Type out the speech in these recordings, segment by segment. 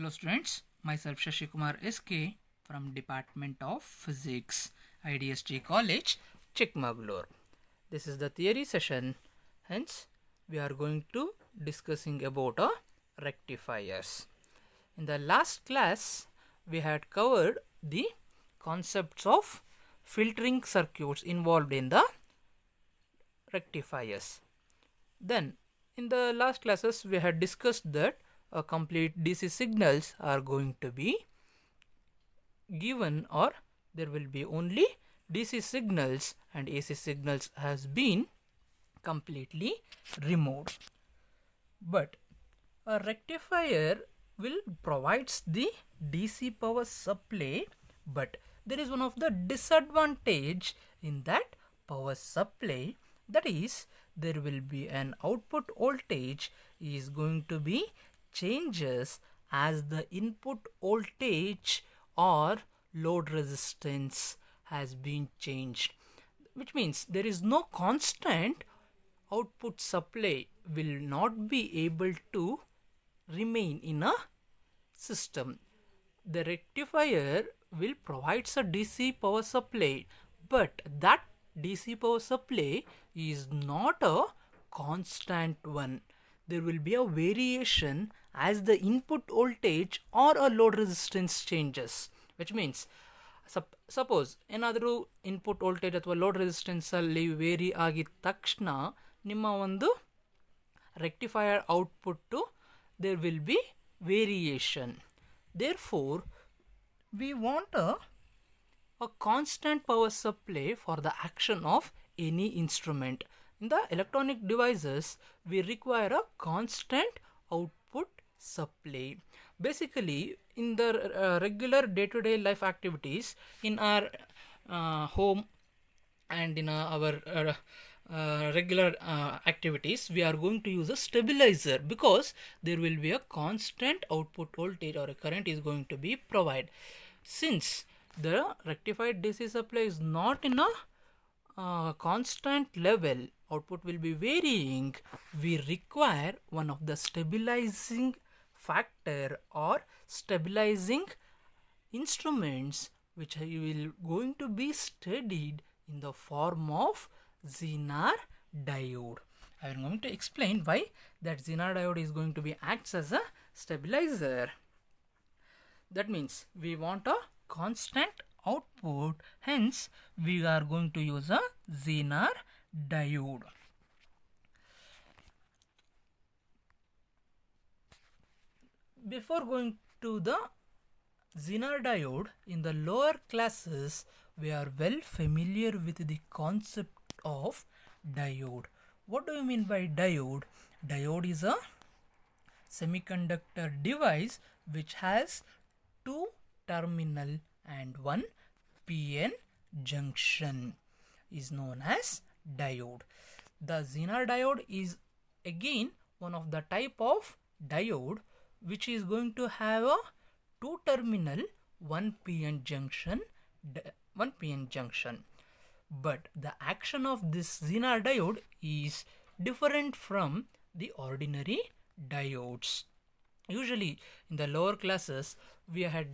Hello students, myself Shashi Kumar SK from Department of Physics, IDST College, Chikmagalur. This is the theory session, hence we are going to discussing about rectifiers. In the last class, we had covered the concepts of filtering circuits involved in the rectifiers. Then in the last classes we had discussed that complete DC signals are going to be given, or there will be only DC signals and AC signals has been completely removed. But a rectifier will provides the DC power supply, but there is one of the disadvantage in that power supply, that is there will be an output voltage is going to be changes as the input voltage or load resistance has been changed, which means there is no constant output supply will not be able to remain in a system. The rectifier will provide a DC power supply, but that DC power supply is not a constant one. There will be a variation as the input voltage or a load resistance changes, which means suppose ಏನಾದರೂ input voltage ಅಥವಾ load ರೆಸಿಸ್ಟೆನ್ಸಲ್ಲಿ very ಆಗಿದ ತಕ್ಷಣ ನಿಮ್ಮ ಒಂದು rectifier output there will be variation. Therefore, we want a constant power supply for the action of any instrument. In the electronic devices, we require a constant output supply. Basically, in the regular day-to-day life activities in our home and in our regular activities, we are going to use a stabilizer because there will be a constant output voltage or a current is going to be provided. Since the rectified DC supply is not in a constant level, output will be varying, we require one of the stabilizing factor or stabilizing instruments which will going to be studied in the form of Zener diode. I am going to explain why that Zener diode is going to be acts as a stabilizer. That means we want a constant output, hence we are going to use a Zener diode. Before going to the Zener diode, in the lower classes we are well familiar with the concept of diode. What do you mean by diode? Diode is a semiconductor device which has two terminal and one PN junction is known as diode. The Zener diode is again one of the type of diode which is going to have a two terminal one PN junction. But the action of this Zener diode is different from the ordinary diodes. Usually in the lower classes we had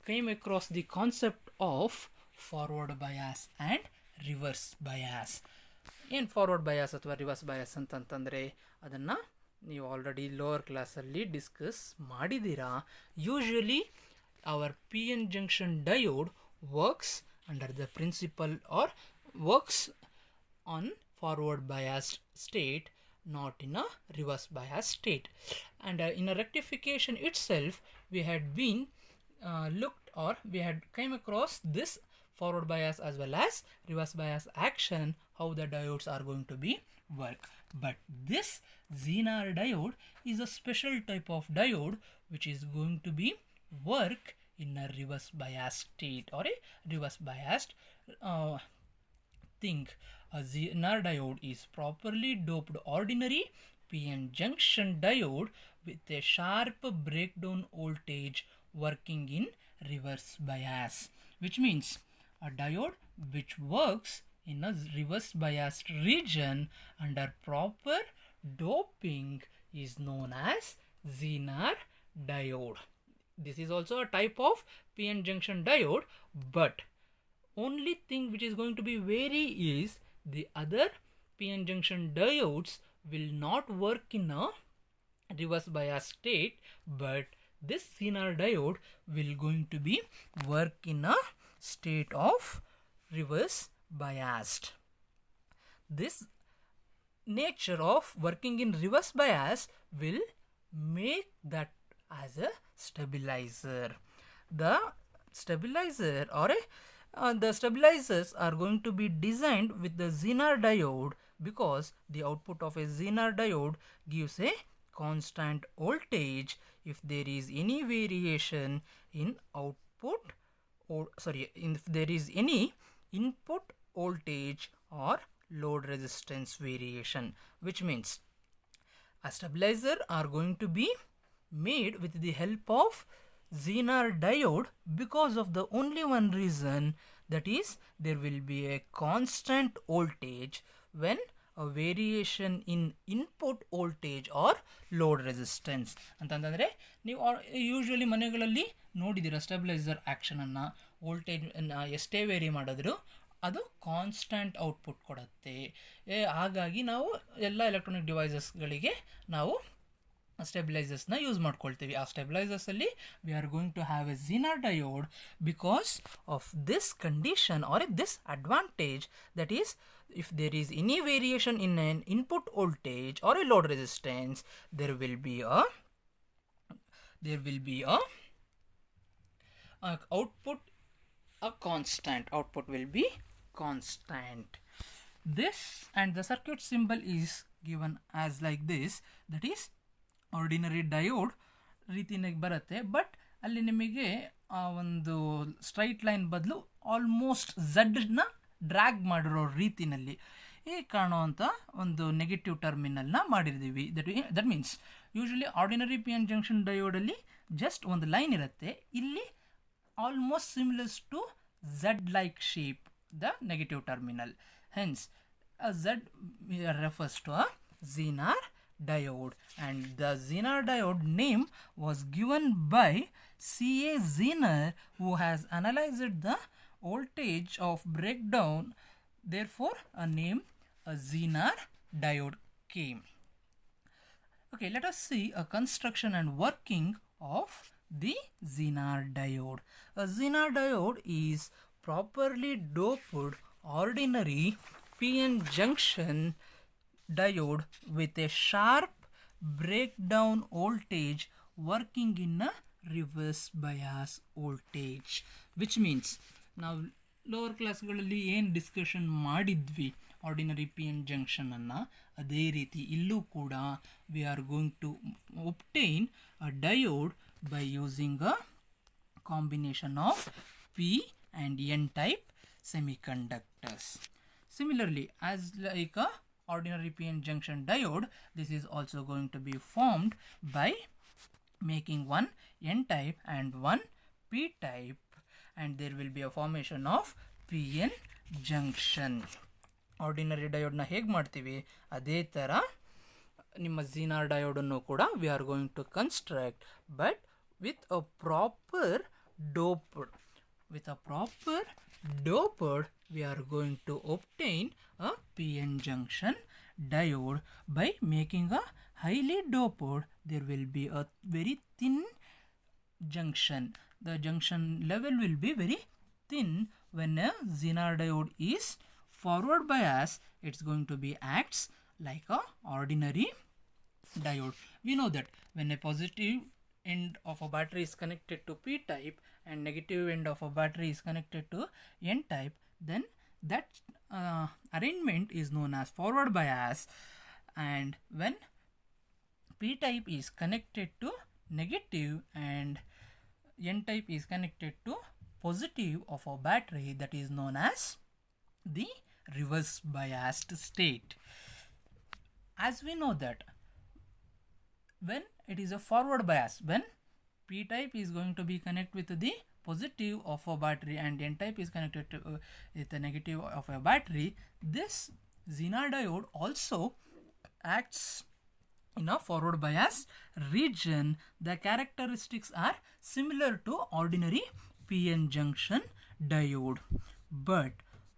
came across the concept of forward bias and reverse bias. In forward bias ಅಥವಾ reverse bias ಅಂತಂತಂದರೆ ಅದನ್ನು ನೀವು already lower ಕ್ಲಾಸಲ್ಲಿ discuss ಮಾಡಿದ್ದೀರಾ. Usually our PN junction diode works under the principle or works on forward biased state, not in a reverse biased state. And in a rectification itself we had been looked, or we had came across this forward bias as well as reverse bias action, how the diodes are going to be work. But this Zener diode is a special type of diode which is going to be work in a reverse biased state or a reverse biased thing. A Zener diode is properly doped ordinary PN junction diode with a sharp breakdown voltage working in reverse bias, which means a diode which works in a reverse biased region under proper doping is known as Zener diode. This is also a type of PN junction diode, but only thing which is going to be vary is the other PN junction diodes will not work in a reverse bias state, but this Zener diode will going to be work in a state of reverse biased. This nature of working in reverse bias will make that as a stabilizer. The stabilizer or the stabilizers are going to be designed with the Zener diode because the output of a Zener diode gives a constant voltage. If there is any variation in output, or sorry, if there is any input voltage or load resistance variation, which means a stabilizer are going to be made with the help of Zener diode because of the only one reason, that is there will be a constant voltage when a variation in input voltage or load resistance. ಅಂತಂದ್ರೆ ನೀವು usually ಮನೆಗಳಲ್ಲಿ ನೋಡಿದ್ದೀರಾ stabiliser action ಅನ್ನು voltage ಎಷ್ಟೇ very ಮಾಡಿದ್ರು ಅದು constant output ಕೊಡುತ್ತೆ. ಹಾಗಾಗಿ ನಾವು ಎಲ್ಲ ಎಲೆಕ್ಟ್ರಾನಿಕ್ ಡಿವೈಸಸ್ಗಳಿಗೆ ನಾವು ಸ್ಟೆಬಿಲೈಸರ್ಸ್ನ ಯೂಸ್ ಮಾಡ್ಕೊಳ್ತೀವಿ. ಆ ಸ್ಟೆಬಿಲೈಸರ್ಸಲ್ಲಿ we are going to have a zener diode because of this condition or this advantage, that is if there is any variation in an input voltage or a load resistance, there will be a output, a constant output will be constant. This and the circuit symbol is given as like this, that is ordinary diode ರೀತಿಯಾಗಿ ಬರುತ್ತೆ. But ಅಲ್ಲಿ ನಿಮಗೆ ಒಂದು straight line ಬದಲು almost ಝಡ್ನ drag ಮಾಡಿರೋ ರೀತಿಯಲ್ಲಿ ಈ ಕಾಣುವಂಥ ಒಂದು ನೆಗೆಟಿವ್ ಟರ್ಮಿನಲ್ನ ಮಾಡಿರ್ತೀವಿ. That means usually ordinary P N junction ಡಯೋಡಲ್ಲಿ ಜಸ್ಟ್ ಒಂದು ಲೈನ್ ಇರುತ್ತೆ, ಇಲ್ಲಿ almost similars to Z like shape the negative terminal. Hence Z refers to a Zener diode, and the Zener diode name was given by C.A. Zener, who has analyzed the voltage of breakdown. Therefore a name, a Zener diode came. Okay, let us see a construction and working of the Zener diode. A Zener diode is properly doped ordinary PN junction diode with a sharp breakdown voltage working in a reverse bias voltage, which means ನಾವು lower ಕ್ಲಾಸ್ಗಳಲ್ಲಿ ಏನು discussion ಮಾಡಿದ್ವಿ ordinary P N junction ಅನ್ನು, ಅದೇ ರೀತಿ ಇಲ್ಲೂ ಕೂಡ we are going to obtain a diode by using a combination of P and N type semiconductors. Similarly, as like a ordinary PN junction diode, this is also going to be formed by making one N type and one P type, and there will be a formation of PN junction. Ordinary diode na ಹೇಗೆ ಮಾಡ್ತೀವಿ ಅದೇ ಥರ ನಿಮ್ಮ Zener ಡಯೋಡನ್ನು ಕೂಡ we are going to construct, but with a proper doped. With a proper doped, we are going to obtain a PN junction diode by making a highly doped. There will be a very thin junction. The junction level will be very thin. When a Zener diode is forward bias, it's going to be acts like a ordinary diode. We know that when a positive end of a battery is connected to P type and negative end of a battery is connected to N type, then that arrangement is known as forward bias. And when P type is connected to negative and N type is connected to positive of a battery, that is known as the reverse biased state. As we know that when it is a forward bias, when P type is going to be connected with the positive of a battery and N type is connected to with the negative of a battery, this Zener diode also acts in a forward bias region, the characteristics are similar to ordinary PN junction diode, but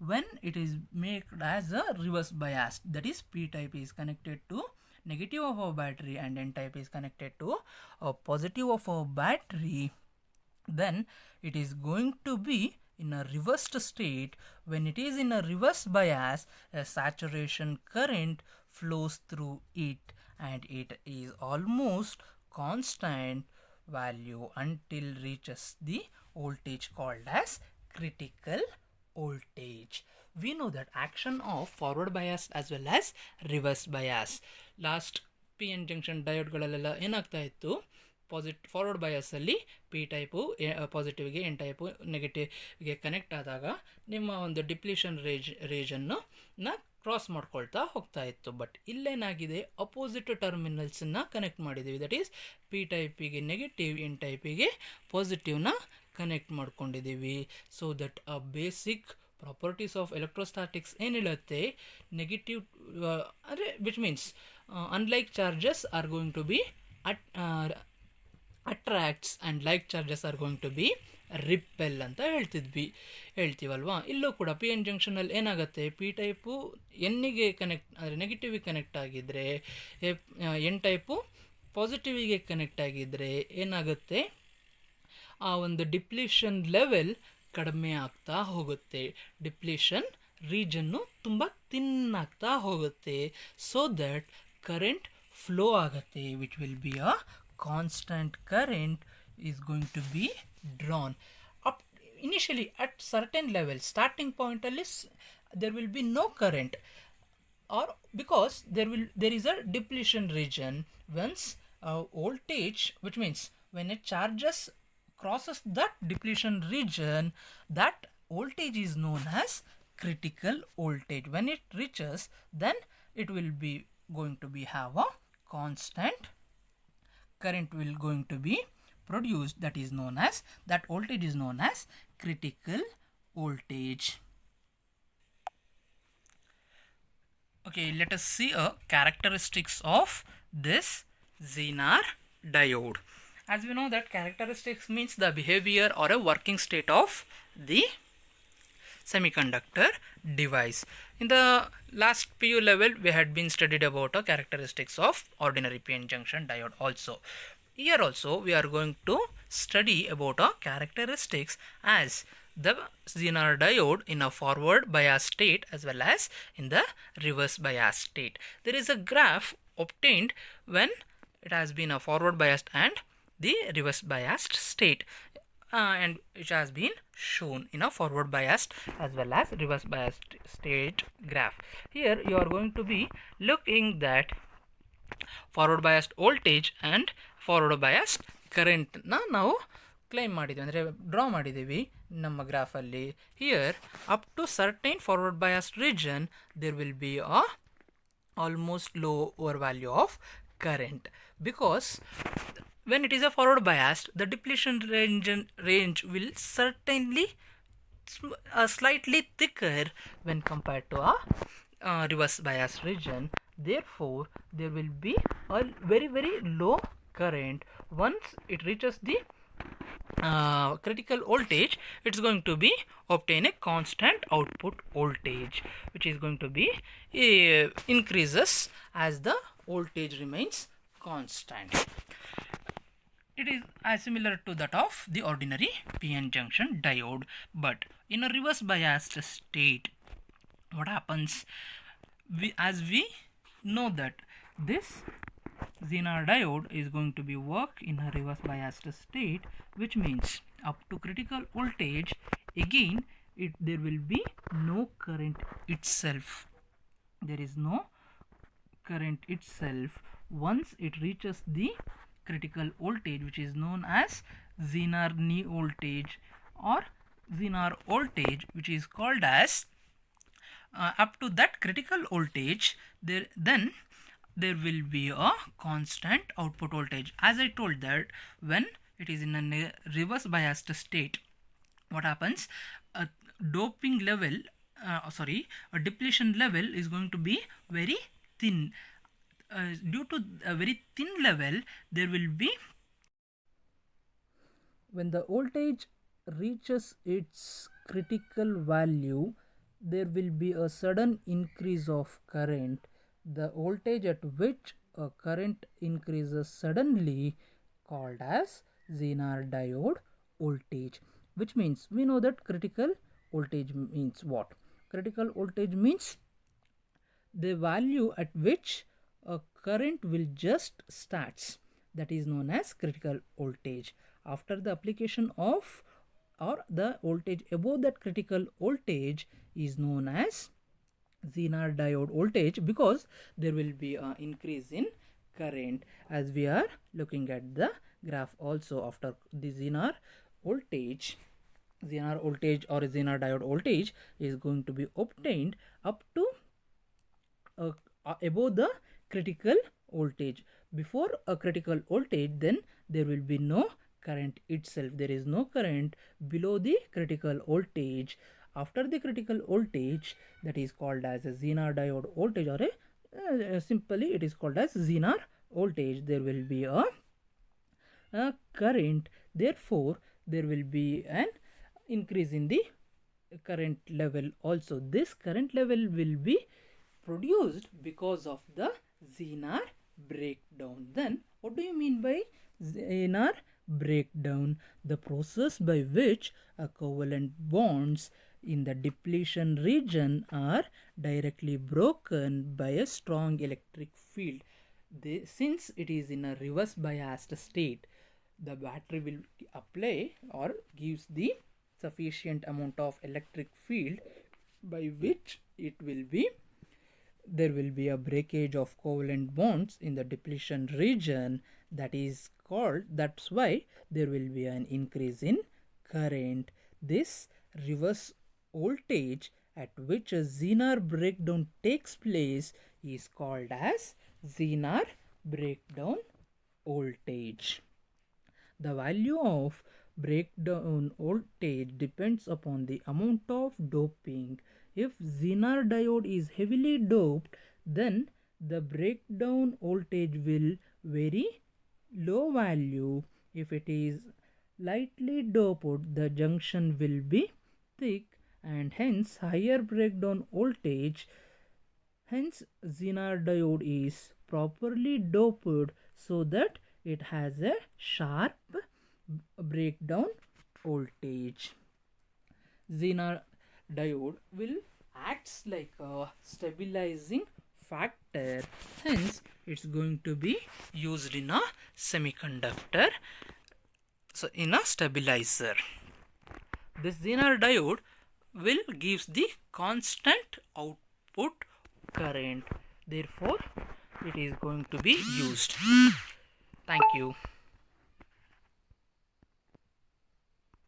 when it is made as a reverse bias, that is p type is connected to negative of a battery and n type is connected to a positive of a battery, then it is going to be in a reversed state. When it is in a reverse bias, a saturation current flows through it and it is almost constant value until reaches the voltage called as critical voltage. We know that action of forward bias as well as reverse bias. Last PN junction ಡಯೋಡ್ಗಳಲ್ಲೆಲ್ಲ ಏನಾಗ್ತಾ ಇತ್ತು, forward ಬಯಾಸಲ್ಲಿ P type ಪಾಸಿಟಿವ್ಗೆ N type ನೆಗೆಟಿವ್ಗೆ connect ಆದಾಗ ನಿಮ್ಮ ಒಂದು depletion ರೇಜನ್ನು ಕ್ರಾಸ್ ಮಾಡ್ಕೊಳ್ತಾ ಹೋಗ್ತಾ ಇತ್ತು. ಬಟ್ ಇಲ್ಲೇನಾಗಿದೆ, ಅಪೋಸಿಟ್ ಟರ್ಮಿನಲ್ಸನ್ನು ಕನೆಕ್ಟ್ ಮಾಡಿದ್ದೀವಿ. ದಟ್ ಈಸ್ ಪಿ ಟೈಪಿಗೆ ನೆಗೆಟಿವ್, ಎನ್ ಟೈಪಿಗೆ ಪಾಸಿಟಿವ್ನ ಕನೆಕ್ಟ್ ಮಾಡ್ಕೊಂಡಿದ್ದೀವಿ. So that a basic properties of electrostatics ಏನು ಹೇಳುತ್ತೆ, ನೆಗೆಟಿವ್ ಅಂದರೆ which means unlike charges are going to be attracts and like charges are going to be repel ಅಂತ ಹೇಳ್ತೀವಲ್ವಾ. ಇಲ್ಲೂ ಕೂಡ ಪಿ ಎನ್ ಜಂಕ್ಷನಲ್ಲಿ ಏನಾಗುತ್ತೆ, ಪಿ ಟೈಪು ಎನ್ನಿಗೆ ಕನೆಕ್ಟ್ ಅಂದರೆ ನೆಗೆಟಿವಿಗೆ connect ಆಗಿದ್ದರೆ, N type ಪಾಸಿಟಿವಿಗೆ connect ಆಗಿದ್ದರೆ ಏನಾಗುತ್ತೆ, ಆ ಒಂದು ಡಿಪ್ಲೀಷನ್ ಲೆವೆಲ್ ಕಡಿಮೆ ಆಗ್ತಾ ಹೋಗುತ್ತೆ, ಡಿಪ್ಲೀಷನ್ ರೀಜನ್ನು ತುಂಬ ತಿನ್ ಆಗ್ತಾ ಹೋಗುತ್ತೆ. ಸೊ ದಟ್ ಕರೆಂಟ್ ಫ್ಲೋ ಆಗುತ್ತೆ, which will be a constant current is going to be drawn up initially at certain level. Starting point there will be no current, or because there is a depletion region. Once voltage, which means when a charges crosses that depletion region, that voltage is known as critical voltage. When it reaches, then it will be going to be have a constant current will going to be produced, that is known as, that voltage is known as critical voltage. Okay, let us see a characteristics of this Zener diode. As we know that characteristics means the behavior or a working state of the semiconductor device. In the last PU level, we had been studied about the characteristics of ordinary PN junction diode also. Here also we are going to study about the characteristics as the Zener diode in a forward bias state as well as in the reverse bias state. There is a graph obtained when it has been a forward biased and the reverse biased state. And which has been shown in a forward biased as well as reverse biased state graph. Here you are going to be looking that forward biased voltage and forward biased current ನಾವು claim ಮಾಡಿದ್ದೀವಿ ಅಂದರೆ draw ಮಾಡಿದ್ದೀವಿ ನಮ್ಮ ಗ್ರಾಫಲ್ಲಿ. Here up to certain forward biased region there will be a almost lower value of current, because when it is a forward biased, the depletion range will certainly slightly thicker when compared to a reverse bias region. Therefore there will be a very low current. Once it reaches the critical voltage, it's going to be obtain a constant output voltage, which is going to be increases as the voltage remains constant. It is similar to that of the ordinary PN junction diode, but in a reverse biased state, what happens, as we know that this Zener diode is going to be work in a reverse biased state, which means up to critical voltage again there will be no current itself. There is no current itself. Once it reaches the critical voltage, which is known as Zener knee voltage or Zener voltage, which is called as up to that critical voltage, then there will be a constant output voltage. As I told that when it is in a reverse biased state, what happens, a doping level a depletion level is going to be very thin. due to a very thin level, there will be, when the voltage reaches its critical value, there will be a sudden increase of current. The voltage at which a current increases suddenly called as Zener diode voltage, which means we know that critical voltage means what? Critical voltage means the value at which a current will just starts, that is known as critical voltage. After the application of, or the voltage above that critical voltage is known as Zener diode voltage, because there will be an increase in current, as we are looking at the graph also. After the Zener voltage or Zener diode voltage is going to be obtained up to above the critical voltage. Before a critical voltage, then there will be no current itself. There is no current below the critical voltage. After the critical voltage, that is called as a Zener diode voltage, or simply it is called as Zener voltage. There will be a current. Therefore, there will be an increase in the current level also. This current level will be produced because of the Zener breakdown. Then what do you mean by Zener breakdown? The process by which a covalent bonds in the depletion region are directly broken by a strong electric field. Since it is in a reverse biased state, the battery will apply or gives the sufficient amount of electric field by which there will be a breakage of covalent bonds in the depletion region. That's why there will be an increase in current. This reverse voltage at which a Zener breakdown takes place is called as Zener breakdown voltage. The value of breakdown voltage depends upon the amount of doping. If Zener diode is heavily doped, then the breakdown voltage will very low value. If it is lightly doped, the junction will be thick and hence higher breakdown voltage. Hence Zener diode is properly doped so that it has a sharp breakdown voltage. Zener diode will acts like a stabilizing factor, hence it's going to be used in a semiconductor, so in a stabilizer. This Zener diode will gives the constant output current, therefore it is going to be used. Thank you.